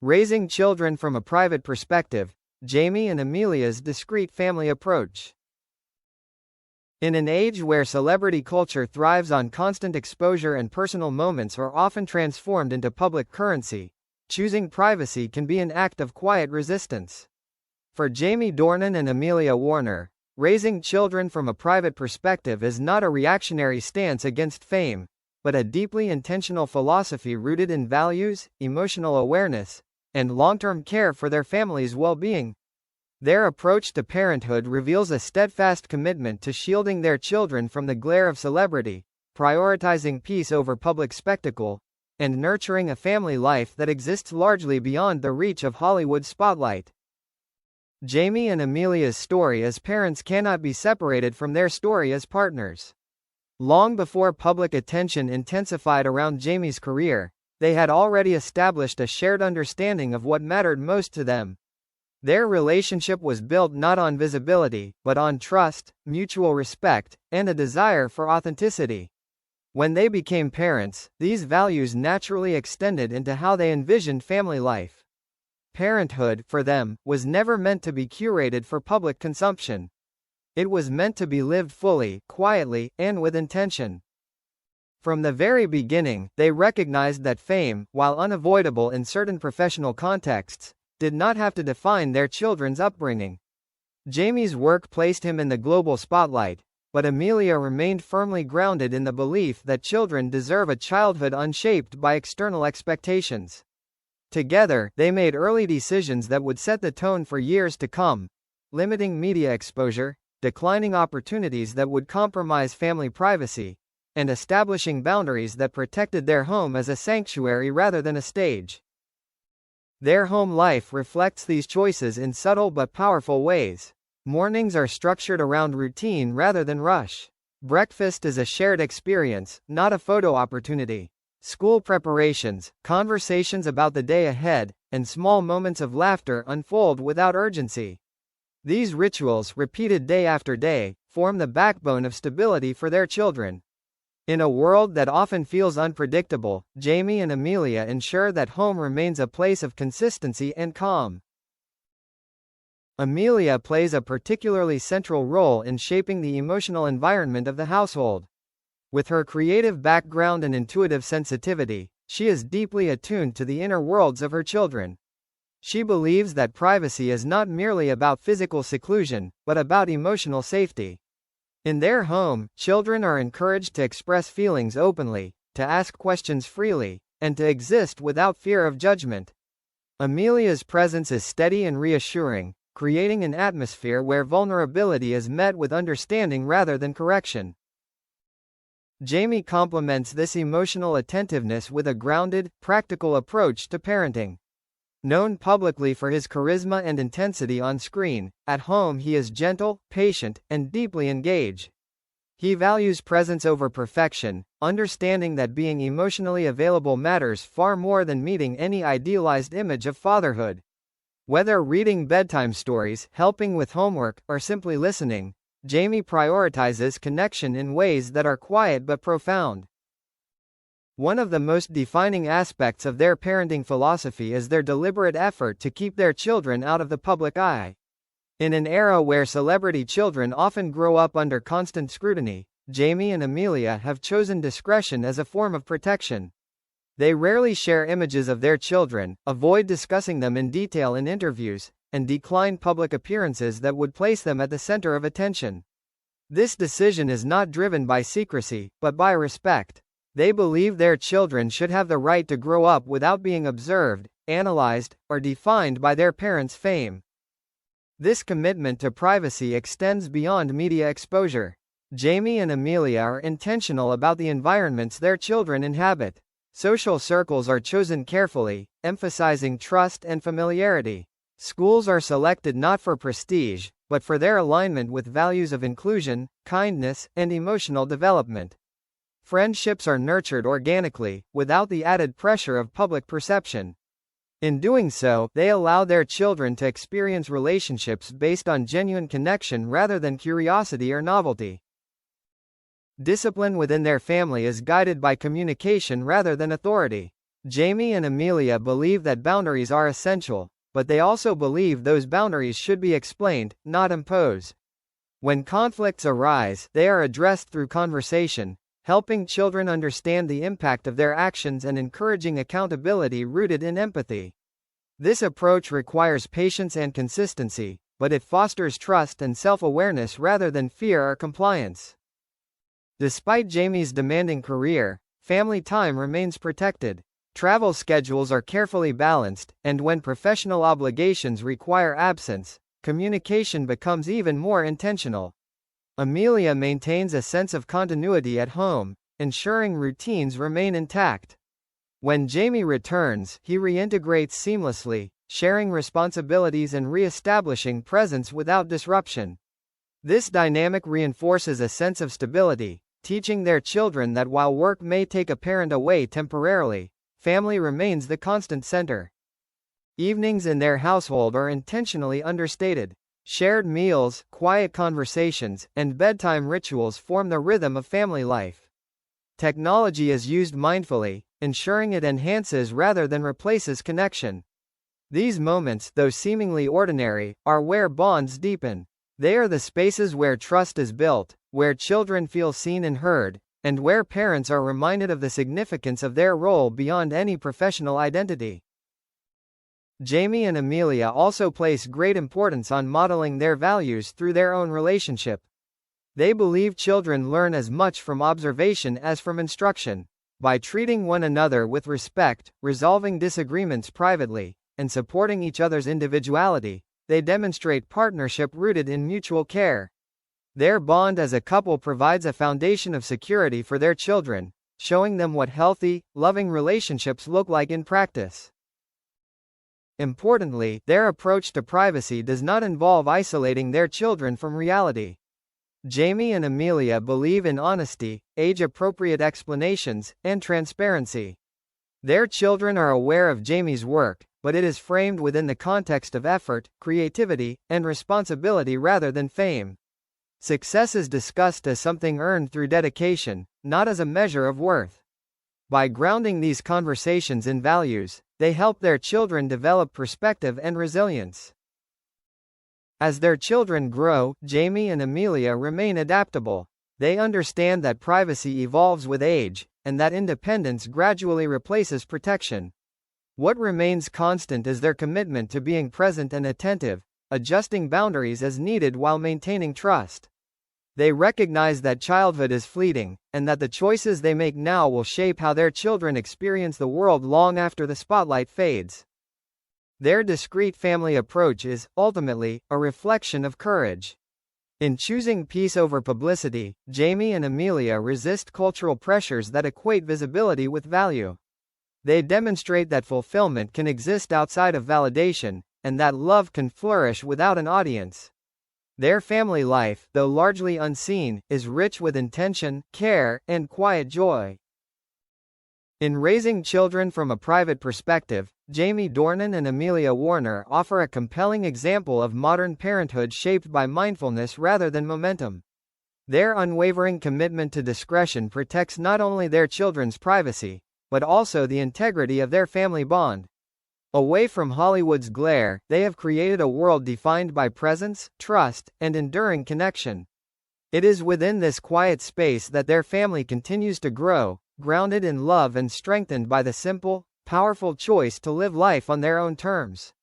Raising children from a private perspective, Jamie and Amelia's discreet family approach. In an age where celebrity culture thrives on constant exposure and personal moments are often transformed into public currency, choosing privacy can be an act of quiet resistance. For Jamie Dornan and Amelia Warner, raising children from a private perspective is not a reactionary stance against fame, but a deeply intentional philosophy rooted in values, emotional awareness, and long-term care for their family's well-being. Their approach to parenthood reveals a steadfast commitment to shielding their children from the glare of celebrity, prioritizing peace over public spectacle, and nurturing a family life that exists largely beyond the reach of Hollywood's spotlight. Jamie and Amelia's story as parents cannot be separated from their story as partners. Long before public attention intensified around Jamie's career, they had already established a shared understanding of what mattered most to them. Their relationship was built not on visibility, but on trust, mutual respect, and a desire for authenticity. When they became parents, these values naturally extended into how they envisioned family life. Parenthood, for them, was never meant to be curated for public consumption. It was meant to be lived fully, quietly, and with intention. From the very beginning, they recognized that fame, while unavoidable in certain professional contexts, did not have to define their children's upbringing. Jamie's work placed him in the global spotlight, but Amelia remained firmly grounded in the belief that children deserve a childhood unshaped by external expectations. Together, they made early decisions that would set the tone for years to come, limiting media exposure, declining opportunities that would compromise family privacy, and establishing boundaries that protected their home as a sanctuary rather than a stage. Their home life reflects these choices in subtle but powerful ways. Mornings are structured around routine rather than rush. Breakfast is a shared experience, not a photo opportunity. School preparations, conversations about the day ahead, and small moments of laughter unfold without urgency. These rituals, repeated day after day, form the backbone of stability for their children. In a world that often feels unpredictable, Jamie and Amelia ensure that home remains a place of consistency and calm. Amelia plays a particularly central role in shaping the emotional environment of the household. With her creative background and intuitive sensitivity, she is deeply attuned to the inner worlds of her children. She believes that privacy is not merely about physical seclusion, but about emotional safety. In their home, children are encouraged to express feelings openly, to ask questions freely, and to exist without fear of judgment. Amelia's presence is steady and reassuring, creating an atmosphere where vulnerability is met with understanding rather than correction. Jamie complements this emotional attentiveness with a grounded, practical approach to parenting. Known publicly for his charisma and intensity on screen, at home he is gentle, patient, and deeply engaged. He values presence over perfection, understanding that being emotionally available matters far more than meeting any idealized image of fatherhood. Whether reading bedtime stories, helping with homework, or simply listening, Jamie prioritizes connection in ways that are quiet but profound. One of the most defining aspects of their parenting philosophy is their deliberate effort to keep their children out of the public eye. In an era where celebrity children often grow up under constant scrutiny, Jamie and Amelia have chosen discretion as a form of protection. They rarely share images of their children, avoid discussing them in detail in interviews, and decline public appearances that would place them at the center of attention. This decision is not driven by secrecy, but by respect. They believe their children should have the right to grow up without being observed, analyzed, or defined by their parents' fame. This commitment to privacy extends beyond media exposure. Jamie and Amelia are intentional about the environments their children inhabit. Social circles are chosen carefully, emphasizing trust and familiarity. Schools are selected not for prestige, but for their alignment with values of inclusion, kindness, and emotional development. Friendships are nurtured organically, without the added pressure of public perception. In doing so, they allow their children to experience relationships based on genuine connection rather than curiosity or novelty. Discipline within their family is guided by communication rather than authority. Jamie and Amelia believe that boundaries are essential, but they also believe those boundaries should be explained, not imposed. When conflicts arise, they are addressed through conversation, helping children understand the impact of their actions and encouraging accountability rooted in empathy. This approach requires patience and consistency, but it fosters trust and self-awareness rather than fear or compliance. Despite Jamie's demanding career, family time remains protected. Travel schedules are carefully balanced, and when professional obligations require absence, communication becomes even more intentional. Amelia maintains a sense of continuity at home, ensuring routines remain intact. When Jamie returns, he reintegrates seamlessly, sharing responsibilities and re-establishing presence without disruption. This dynamic reinforces a sense of stability, teaching their children that while work may take a parent away temporarily, family remains the constant center. Evenings in their household are intentionally understated. Shared meals, quiet conversations, and bedtime rituals form the rhythm of family life. Technology is used mindfully, ensuring it enhances rather than replaces connection. These moments, though seemingly ordinary, are where bonds deepen. They are the spaces where trust is built, where children feel seen and heard, and where parents are reminded of the significance of their role beyond any professional identity. Jamie and Amelia also place great importance on modeling their values through their own relationship. They believe children learn as much from observation as from instruction. By treating one another with respect, resolving disagreements privately, and supporting each other's individuality, they demonstrate partnership rooted in mutual care. Their bond as a couple provides a foundation of security for their children, showing them what healthy, loving relationships look like in practice. Importantly, their approach to privacy does not involve isolating their children from reality. Jamie and Amelia believe in honesty, age-appropriate explanations, and transparency. Their children are aware of Jamie's work, but it is framed within the context of effort, creativity, and responsibility rather than fame. Success is discussed as something earned through dedication, not as a measure of worth. By grounding these conversations in values, they help their children develop perspective and resilience. As their children grow, Jamie and Amelia remain adaptable. They understand that privacy evolves with age, and that independence gradually replaces protection. What remains constant is their commitment to being present and attentive, adjusting boundaries as needed while maintaining trust. They recognize that childhood is fleeting, and that the choices they make now will shape how their children experience the world long after the spotlight fades. Their discreet family approach is, ultimately, a reflection of courage. In choosing peace over publicity, Jamie and Amelia resist cultural pressures that equate visibility with value. They demonstrate that fulfillment can exist outside of validation, and that love can flourish without an audience. Their family life, though largely unseen, is rich with intention, care, and quiet joy. In raising children from a private perspective, Jamie Dornan and Amelia Warner offer a compelling example of modern parenthood shaped by mindfulness rather than momentum. Their unwavering commitment to discretion protects not only their children's privacy, but also the integrity of their family bond. Away from Hollywood's glare, they have created a world defined by presence, trust, and enduring connection. It is within this quiet space that their family continues to grow, grounded in love and strengthened by the simple, powerful choice to live life on their own terms.